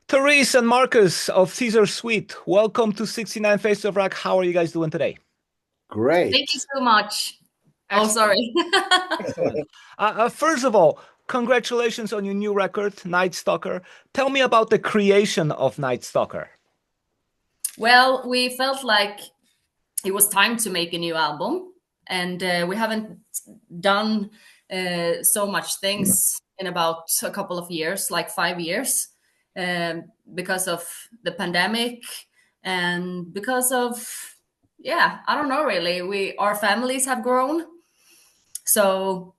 Therese and Marcus of Caesar Suite, welcome to 69 Face of Rock. How are you guys doing today? Great. Thank you so much. Excellent. Oh, sorry. Excellent. First of all, congratulations on your new record, Night Stalker. Tell me about the creation of Night Stalker. Well, we felt like it was time to make a new album, and we haven't done so much things in about a couple of years, like 5 years, because of the pandemic and because of, yeah, I don't know really. Our families have grown, so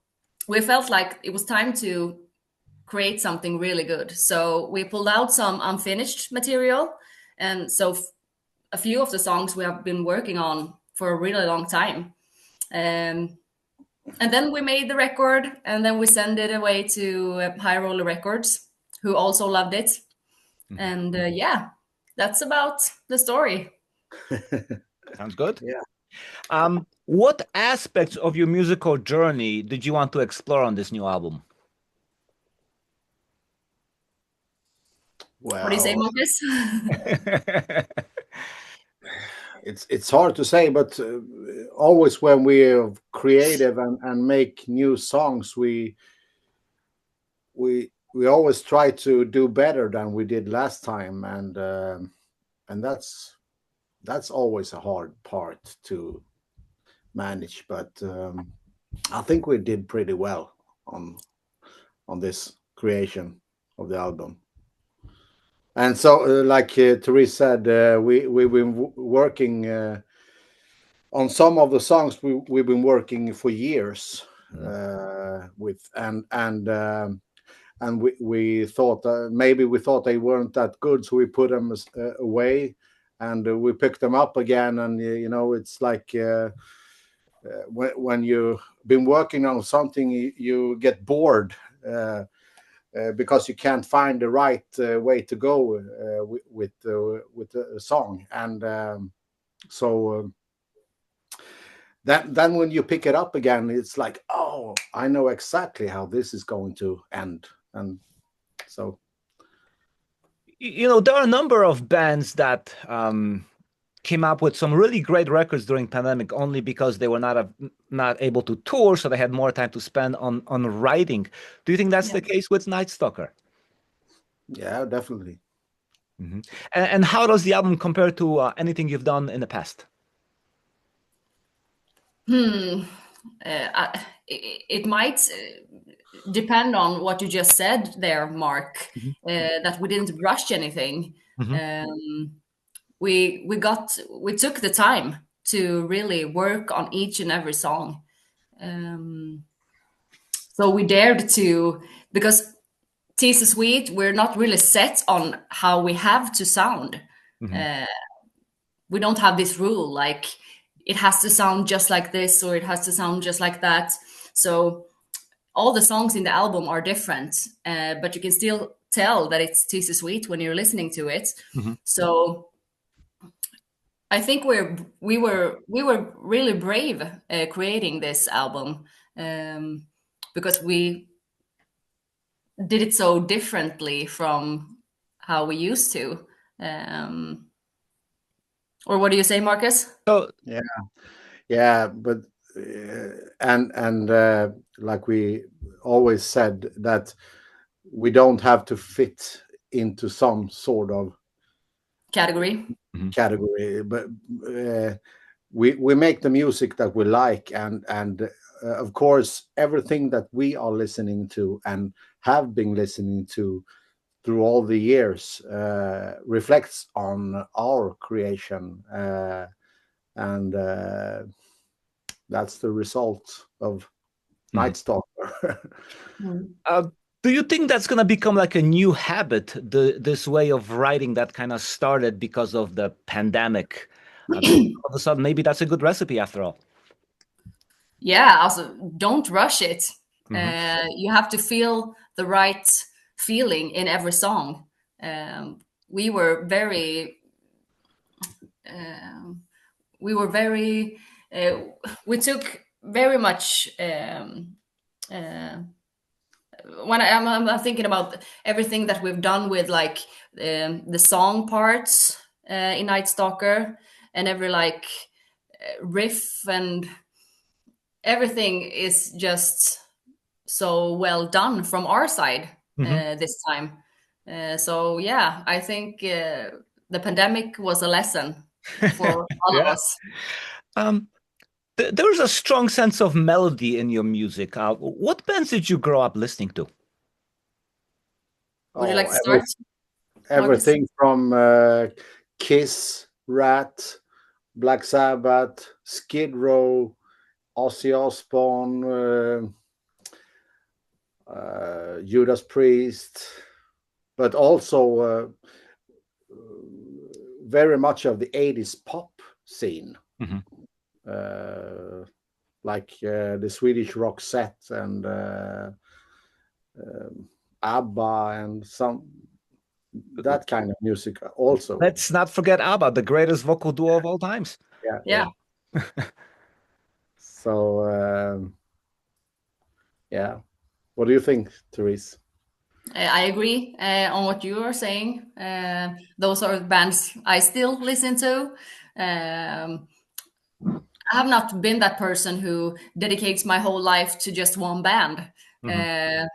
we felt like it was time to create something really good. So we pulled out some unfinished material, and so a few of the songs we have been working on for a really long time. And then we made the record, and then we sent it away to High Roller Records, who also loved it. And yeah, that's about the story. Sounds good. Yeah. What aspects of your musical journey did you want to explore on this new album? Well, What do you say, Marcus? it's hard to say, but always when we're creative and make new songs, we always try to do better than we did last time, and that's always a hard part to manage. But I think we did pretty well on this creation of the album. And so, like Therese said, we've been working on some of the songs. We've been working for years with, and we thought maybe we thought they weren't that good, so we put them away, and we picked them up again. And it's like when you've been working on something, you get bored. Because you can't find the right way to go with the song, and so then when you pick it up again, it's like, oh, I know exactly how this is going to end, and so there are a number of bands that came up with some really great records during pandemic only because they were not able to tour, so they had more time to spend on writing. Do you think that's the case with Night Stalker? Yeah, definitely. And how does the album compare to anything you've done in the past? It might depend on what you just said there, Mark, that we didn't rush anything. We took the time to really work on each and every song. So we dared to, because Caesar Suite, we're not really set on how we have to sound. We don't have this rule, like it has to sound just like this or it has to sound just like that. So all the songs in the album are different, but you can still tell that it's Caesar Suite when you're listening to it. So I think we were really brave creating this album, because we did it so differently from how we used to. Or what do you say, Marcus? Oh, yeah, but and like we always said, that we don't have to fit into some sort of Category. category, but we make the music that we like, and of course everything that we are listening to and have been listening to through all the years reflects on our creation, and that's the result of Night Stalker. Do you think that's going to become like a new habit, this way of writing that kind of started because of the pandemic? All of a sudden, maybe that's a good recipe after all. Yeah, also don't rush it. You have to feel the right feeling in every song. We were very we took very much when I'm thinking about everything that we've done with like the song parts in Night Stalker, and every like riff and everything is just so well done from our side this time. So yeah, I think the pandemic was a lesson for all of us. There's a strong sense of melody in your music. What bands did you grow up listening to? Would you like to start? Everything from Kiss, Rat, Black Sabbath, Skid Row, Ozzy Osbourne, Judas Priest, but also very much of the 80s pop scene. Like the Swedish Roxette and ABBA and that kind of music also. Let's not forget ABBA, the greatest vocal duo of all times. Yeah. So yeah, what do you think, Therese? I agree on what you are saying. Those are bands I still listen to. I have not been that person who dedicates my whole life to just one band. I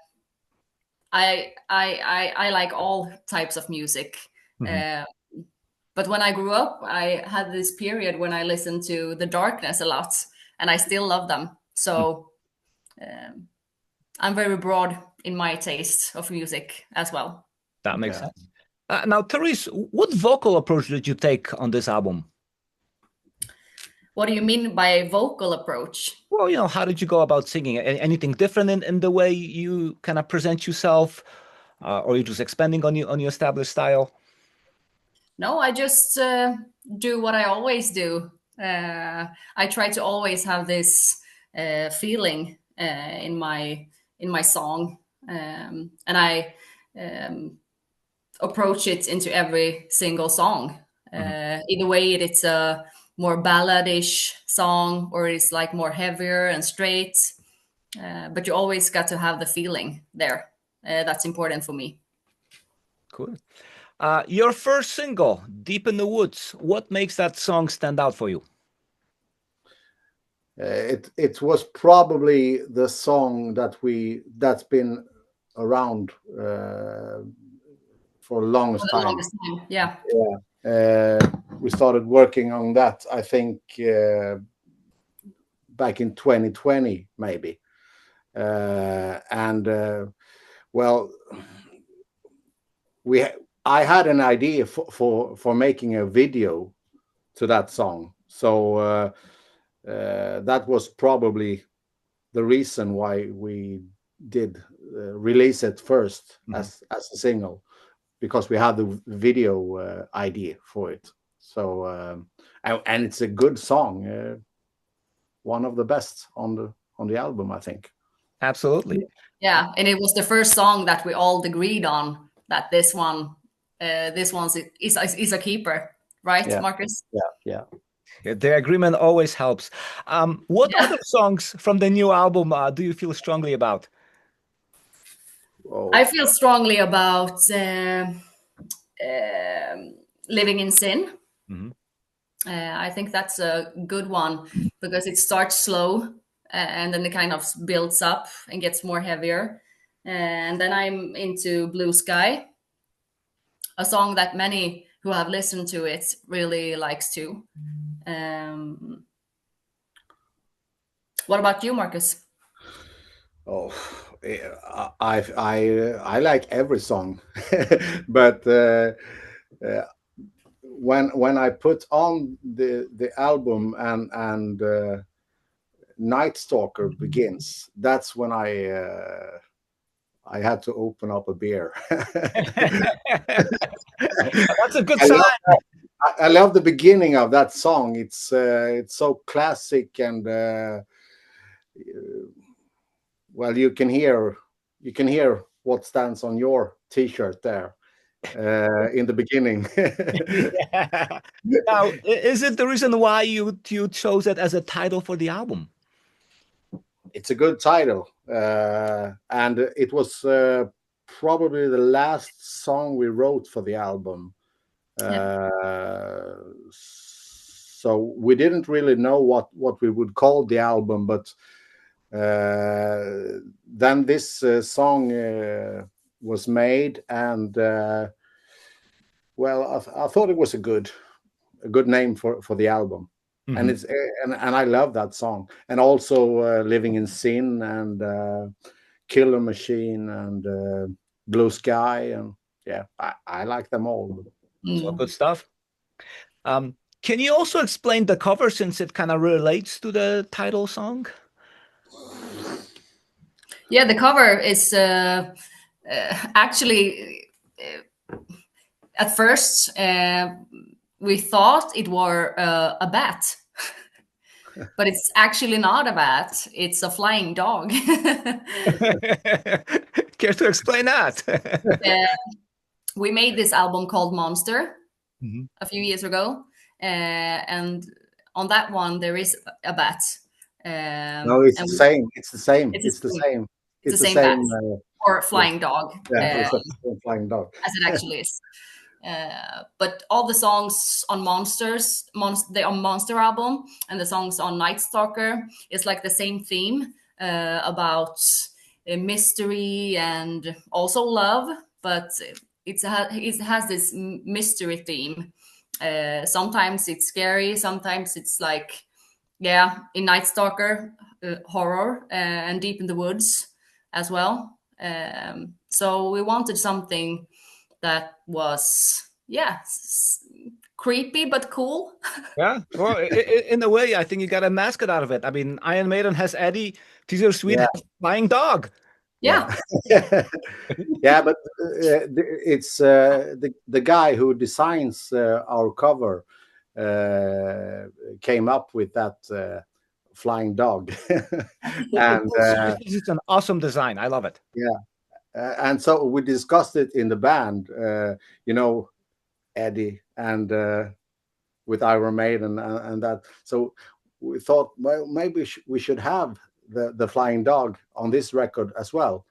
like all types of music. But when I grew up, I had this period when I listened to The Darkness a lot, and I still love them. So I'm very broad in my taste of music as well. That makes sense. Now, Therese, what vocal approach did you take on this album? What do you mean by vocal approach? Well, how did you go about singing? Anything different in the way you kind of present yourself, or are you just expanding on your established style? No, I just do what I always do. I try to always have this feeling in my song, and I approach it into every single song. Either way, it's a more balladish song or it's like more heavier and straight. But you always got to have the feeling there. That's important for me. Cool. Your first single, Deep in the Woods, what makes that song stand out for you? It was probably the song that's been around for the longest time. Yeah. We started working on that, I think, back in 2020, maybe. Well, I had an idea for making a video to that song. So that was probably the reason why we did release it first as a single, because we had the video idea for it. So and it's a good song, one of the best on the album, I think. Absolutely. Yeah, and it was the first song that we all agreed on that this one is a keeper, right, Yeah. Marcus? Yeah. The agreement always helps. What other songs from the new album do you feel strongly about? I feel strongly about Living in Sin. I think that's a good one because it starts slow and then it kind of builds up and gets more heavier. And then I'm into Blue Sky, a song that many who have listened to it really likes too. What about you, Marcus? Oh, I like every song, but when I put on the album and Night Stalker begins, that's when I had to open up a beer. That's a good sign. I love the beginning of that song. It's so classic and well, you can hear what stands on your T-shirt there in the beginning. Yeah. Now, is it the reason why you chose it as a title for the album? It's a good title. and it was probably the last song we wrote for the album. So we didn't really know what we would call the album, but then this song was made, and well, I thought it was a good name for the album. Mhm. And it's and I love that song, and also Living in Sin, and Killer Machine, and Blue Sky, and yeah, I like them all. So good stuff. Can you also explain the cover, since it kind of relates to the title song? Yeah, the cover is actually at first we thought it were a bat, but it's actually not a bat. It's a flying dog. Care to explain that? We made this album called Monster Mhm. a few years ago, and on that one there is a bat. No, it's and the we- same. It's the same. It's It's the the same. same. It's the same bat. Or flying dog, Yeah, it's a flying dog. as it actually is. But all the songs on the Monster album, and the songs on Night Stalker is like the same theme about mystery and also love, but it has this mystery theme. Sometimes it's scary, sometimes it's like, yeah, in Night Stalker, horror and Deep in the Woods as well. So we wanted something that was, yeah, creepy but cool. Yeah, well, in a way, I think you got a mascot out of it. I mean, Iron Maiden has Eddie, Teaser Sweet Yeah. has Flying Dog. Yeah. Yeah, but it's the guy who designs our cover came up with that flying dog. And It's an awesome design. I love it. and so we discussed it in the band, Eddie, and with Iron Maiden, and that. So we thought, well, maybe we should have the flying dog on this record as well.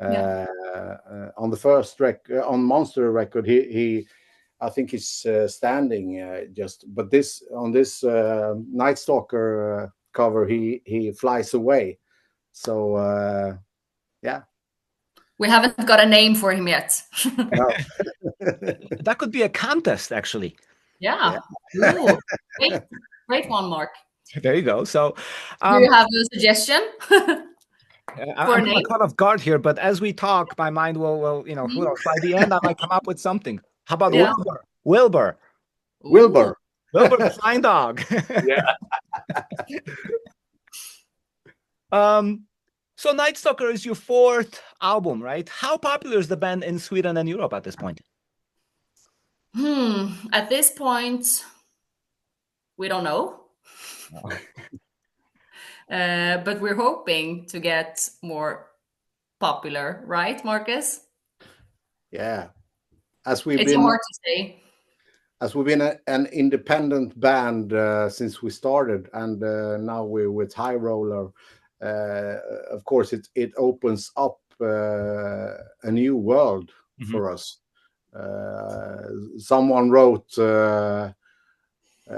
Yeah. On the first on Monster record, he I think he's standing but on this Night Stalker cover, he flies away. So yeah. We haven't got a name for him yet. No. That could be a contest, actually. Yeah. Ooh, great one, Mark. There you go. So, Do you have a suggestion? I'm kind of caught off guard here, but as we talk, my mind will who knows? By the end, I might come up with something. How about Yeah. Wilbur? Wilbur. Wilbur the Flying Dog. Yeah. So Night Stalker is your fourth album, right? How popular is the band in Sweden and Europe at this point? At this point, we don't know. But we're hoping to get more popular, right, Marcus? Yeah. It's hard to say. As we've been an independent band since we started, and now we're with High Roller. Of course, it opens up a new world for us. Someone wrote a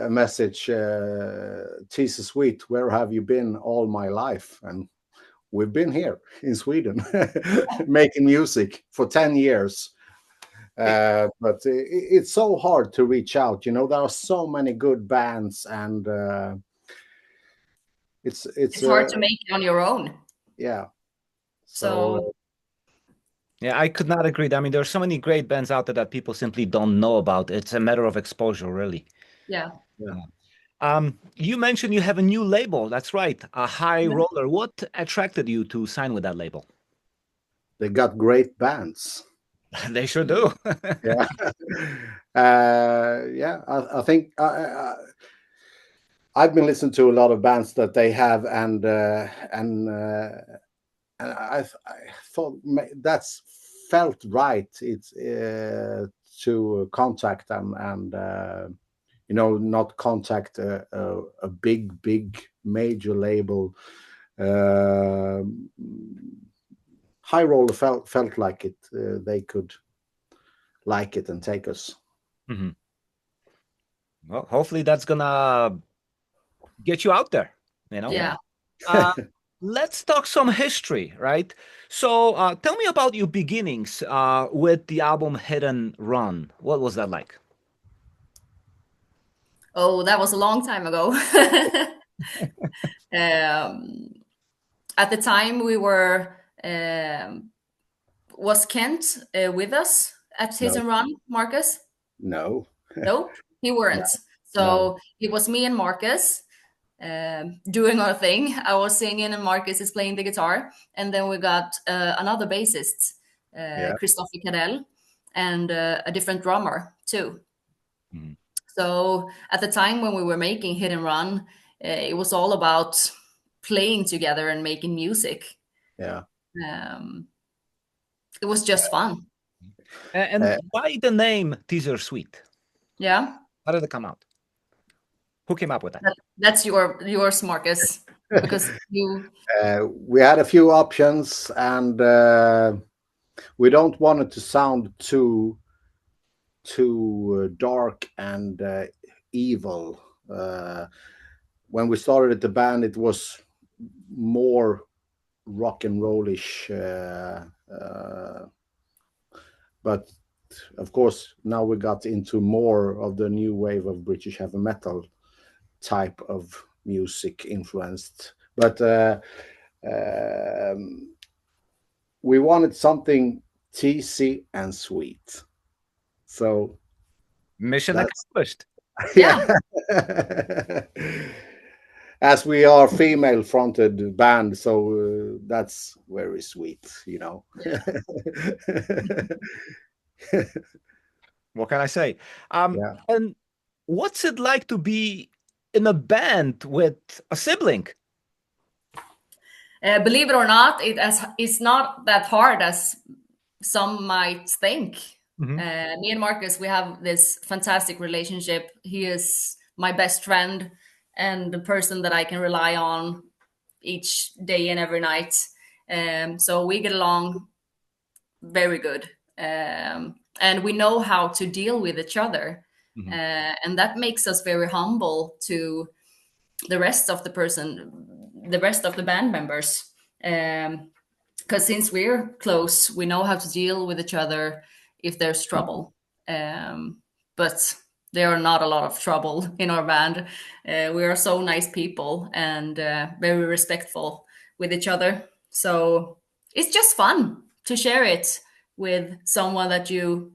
message, "Tisa Sweet, where have you been all my life?" And we've been here in Sweden making music for 10 years. But it's so hard to reach out. There are so many good bands, and it's hard to make it on your own. Yeah. So yeah, I could not agree. I mean, there are so many great bands out there that people simply don't know about. It's a matter of exposure, really. Yeah. You mentioned you have a new label. That's right, a High Roller. What attracted you to sign with that label? They got great bands. They sure do. Yeah. I think I've been listening to a lot of bands that they have, and I thought that's felt right. It's to contact them, and not contact a big major label High Roller felt like it. They could like it and take us. Mm-hmm. Well, hopefully that's gonna get you out there. You know. Yeah. Let's talk some history, right? So tell me about your beginnings with the album Hit and Run. What was that like? Oh, that was a long time ago. At the time, we were was Kent with us at Hit and Run, Marcus? No. No, he weren't. So No. it was me and Marcus doing our thing. I was singing and Marcus is playing the guitar. And then we got another bassist, Christopher Cadell, and a different drummer too. Mm-hmm. So at the time when we were making Hit and Run, it was all about playing together and making music. Yeah. It was just fun. And why the name Teaser Suite? Yeah. How did it come out? Who came up with that? That's yours, Marcus. Because you. We had a few options, and we don't want it to sound too dark and evil. When we started the band, it was more rock and rollish, but of course now we got into more of the new wave of British heavy metal type of music influenced. But we wanted something cheesy and sweet. So mission accomplished. Yeah. As we are female fronted band, so that's very sweet, you know. Yeah. What can I say? And what's it like to be in a band with a sibling? Believe it or not, it's not that hard as some might think. Mm-hmm. Me and Marcus, we have this fantastic relationship. He is my best friend and the person that I can rely on each day and every night. So we get along very good. And we know how to deal with each other. Mm-hmm. And that makes us very humble to the rest of the band members. Because since we're close, we know how to deal with each other if there's trouble. But there are not a lot of trouble in our band. We are so nice people and very respectful with each other. So it's just fun to share it with someone that you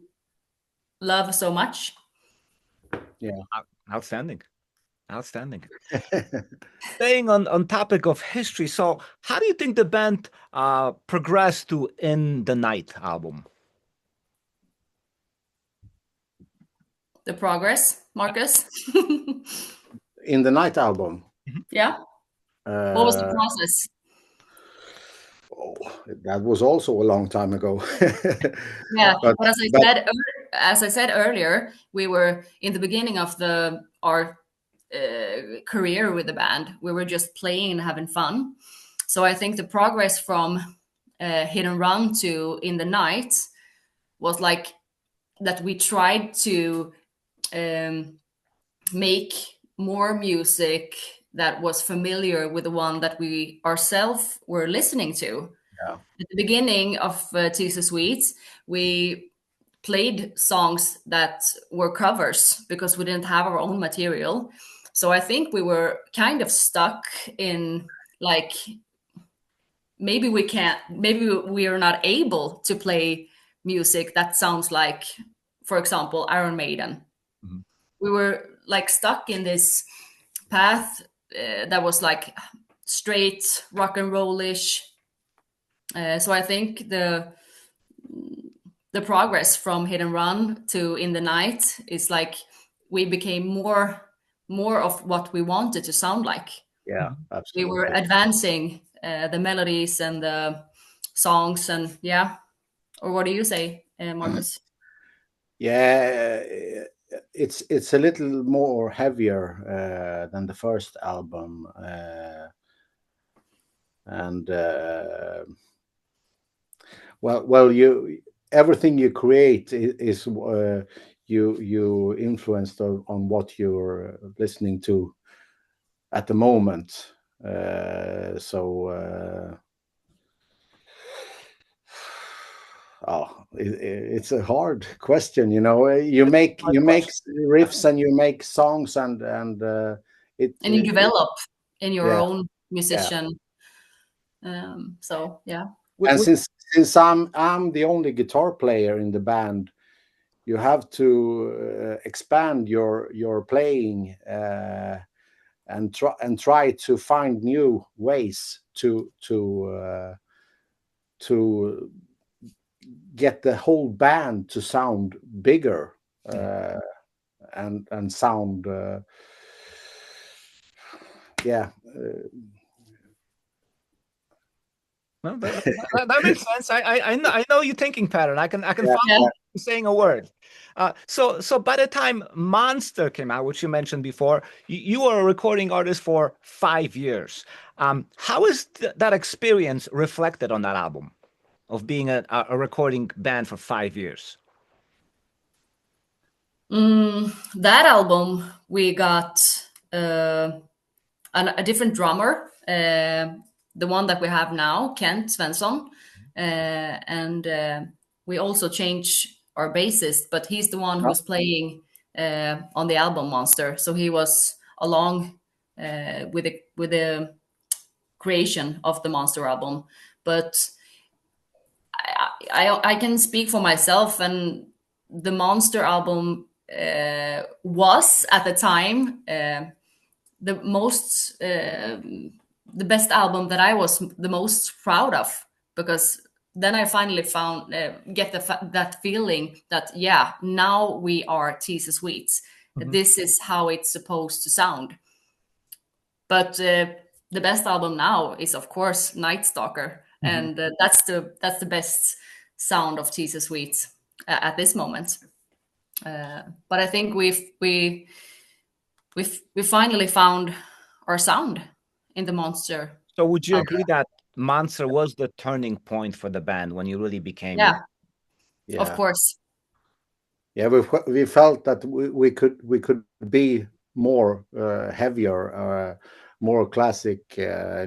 love so much. Yeah. Outstanding. Staying on topic of history, so how do you think the band progressed to In the Night album? The progress, Marcus? In the Night album? Yeah. What was the process? Oh, that was also a long time ago. Yeah, but as I said earlier, we were in the beginning of our career with the band. We were just playing and having fun. So I think the progress from Hit and Run to In the Night was like that we tried to make more music that was familiar with the one that we ourselves were listening to. Yeah. At the beginning of Teaser Suite, we played songs that were covers because we didn't have our own material. So I think we were kind of stuck in like, maybe we are not able to play music that sounds like, for example, Iron Maiden. Mm-hmm. We were like stuck in this path that was like straight rock and rollish. So I think the progress from Hit and Run to In the Night is like we became more of what we wanted to sound like. Yeah, absolutely. We were advancing the melodies and the songs, and yeah. Or what do you say, Marcus? Yeah, it's a little more heavier than the first album. and well, everything you create is you influenced on what you're listening to at the moment. It's a hard question, you know. You make riffs and you make songs, and you develop in your yeah, own musician. So yeah. And since I'm the only guitar player in the band, you have to expand your playing and try to find new ways to get the whole band to sound bigger and sound Well, that makes sense. I know your thinking pattern. I can follow you saying a word. So by the time Monster came out, which you mentioned before, you were a recording artist for 5 years. How is that experience reflected on that album of being a recording band for 5 years? That album, we got a different drummer. The one that we have now, Kent Svensson, and we also changed our bassist, but he's the one who's playing on the album Monster. So he was along with the creation of the Monster album. But I can speak for myself, and the Monster album was at the time the best album that I was the most proud of, because then I finally found that feeling that now we are Tease Sweets. This is how it's supposed to sound. But the best album now is of course Night Stalker, and that's the best sound of Tease Sweets at this moment. But I think we finally found our sound in the Monster. So would you agree that Monster was the turning point for the band when you really became? Yeah. Of course. Yeah, we felt that we could be more heavier, more classic,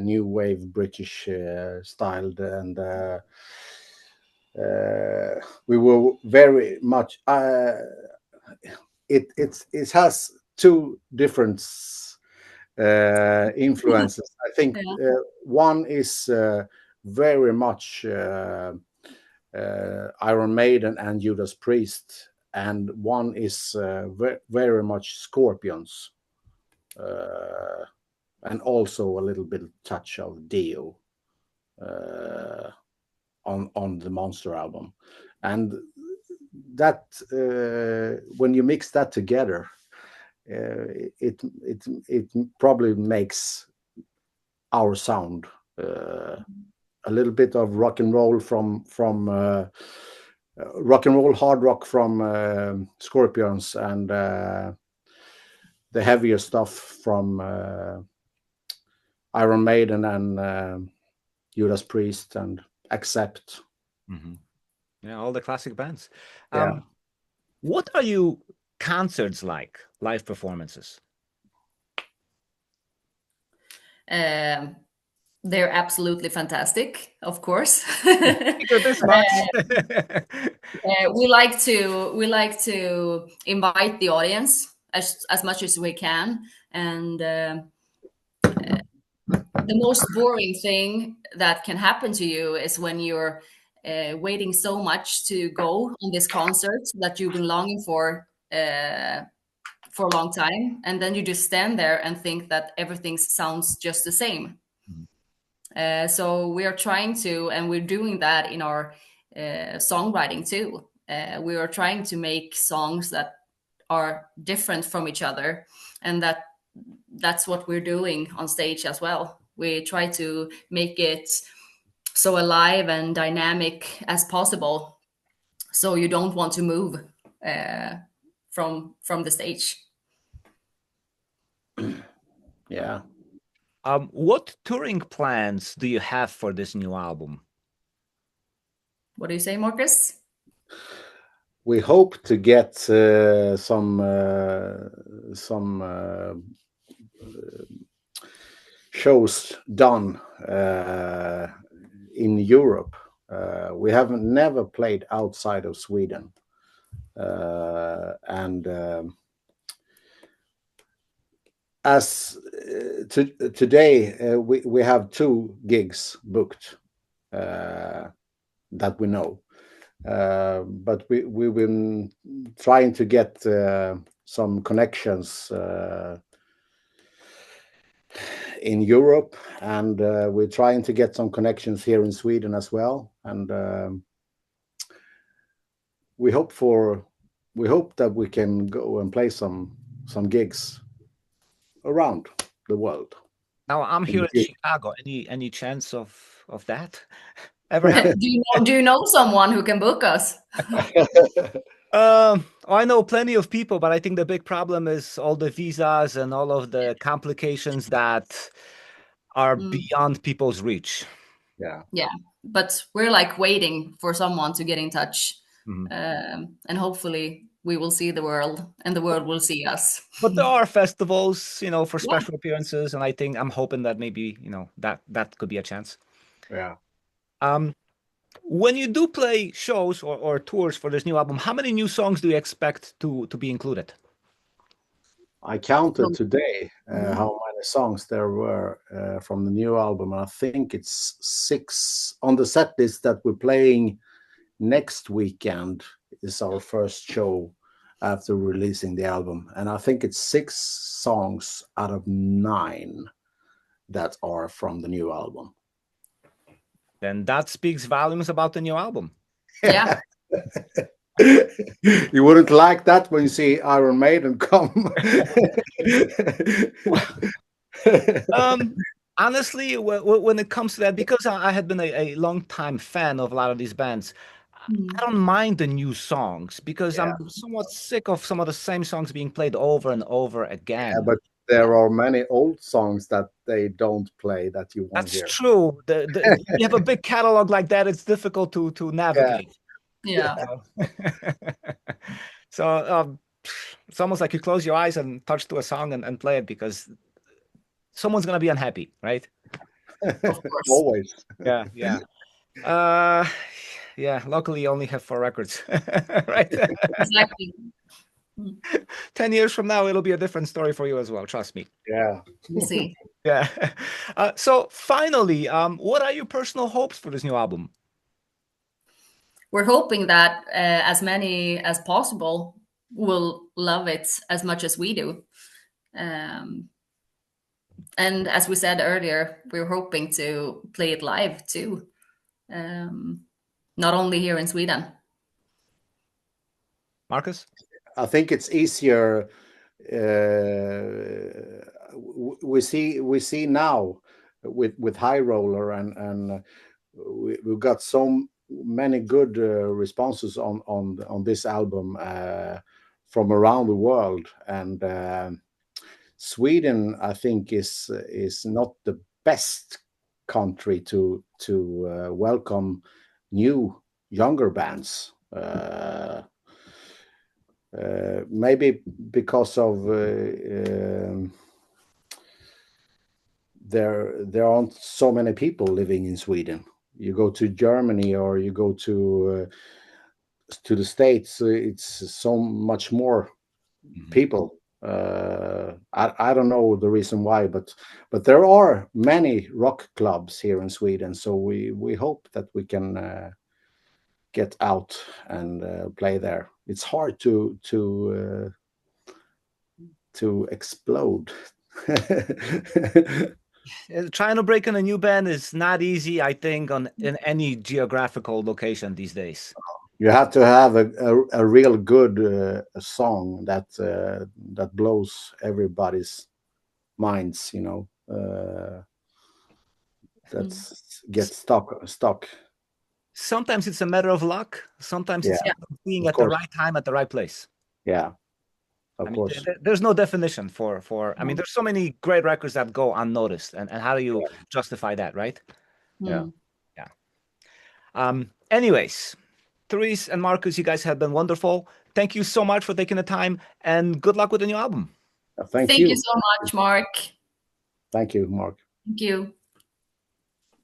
new wave British styled, and we were very much. It has two different influences. I think one is very much Iron Maiden and Judas Priest, and one is very much Scorpions, and also a little bit touch of Dio on the Monster album. And that when you mix that together, it probably makes our sound a little bit of rock and roll from rock and roll hard rock from Scorpions, and the heavier stuff from Iron Maiden and Judas Priest and Accept. Yeah, all the classic bands. Yeah. What are you concerts like, live performances? They're absolutely fantastic, of course. This much. We like to invite the audience as much as we can, and the most boring thing that can happen to you is when you're waiting so much to go on this concert that you've been longing for a long time, and then you just stand there and think that everything sounds just the same. So we are trying to, and we're doing that in our songwriting too. We are trying to make songs that are different from each other, and that's what we're doing on stage as well. We try to make it so alive and dynamic as possible, so you don't want to move from the stage. Yeah. What touring plans do you have for this new album? What do you say, Marcus? We hope to get some shows done in Europe. We haven't never played outside of Sweden, and as today we have 2 gigs booked that we know, but we've been trying to get some connections in Europe, and we're trying to get some connections here in Sweden as well, and we hope that we can go and play some gigs around the world. Now I'm here in Chicago. Any chance of that ever happen? Do you know someone who can book us? I know plenty of people, but I think the big problem is all the visas and all of the complications that are beyond people's reach. Yeah. But we're like waiting for someone to get in touch, and hopefully we will see the world, and the world will see us. But there are festivals, for special appearances, and I'm hoping that maybe that could be a chance. Yeah. When you do play shows or tours for this new album, how many new songs do you expect to be included? I counted today how many songs there were from the new album. I think it's 6 on the set list that we're playing next weekend. Is our first show after releasing the album, and I think it's 6 songs out of 9 that are from the new album. Then that speaks volumes about the new album. Yeah. You wouldn't like that when you see Iron Maiden come. Honestly, when it comes to that, because I had been a long-time fan of a lot of these bands, I don't mind the new songs, because I'm somewhat sick of some of the same songs being played over and over again. Yeah, but there are many old songs that they don't play that you won't hear. That's true. You have a big catalog like that, it's difficult to navigate. Yeah. So it's almost like you close your eyes and touch to a song and play it, because someone's going to be unhappy, right? Of course. Always. Yeah. Yeah, luckily you only have 4 records, right? Exactly. 10 years from now, it'll be a different story for you as well, trust me. Yeah. We'll see. Yeah. So finally, what are your personal hopes for this new album? We're hoping that as many as possible will love it as much as we do. And as we said earlier, we're hoping to play it live too. Not only here in Sweden. Marcus? I think it's easier. We see now with High Roller, and we've got so many good responses on this album from around the world, and Sweden, I think, is not the best country to welcome new younger bands. Maybe because of there aren't so many people living in Sweden. You go to Germany or you go to the States, it's so much more people. I don't know the reason why, but there are many rock clubs here in Sweden, so we hope that we can get out and play there. It's hard to explode. Trying to break in a new band is not easy, I think, in any geographical location these days. You have to have a real good song that blows everybody's minds, that gets stuck. Sometimes it's a matter of luck. Sometimes it's being at the right time at the right place. Yeah, Of I mean, course. there's no definition for. I mean, there's so many great records that go unnoticed, and how do you justify that, right? Yeah. Yeah. Anyways, Therese and Marcus, you guys have been wonderful. Thank you so much for taking the time, and good luck with the new album. Thank Thank you. you so much, Mark. Thank you, Mark. Thank you.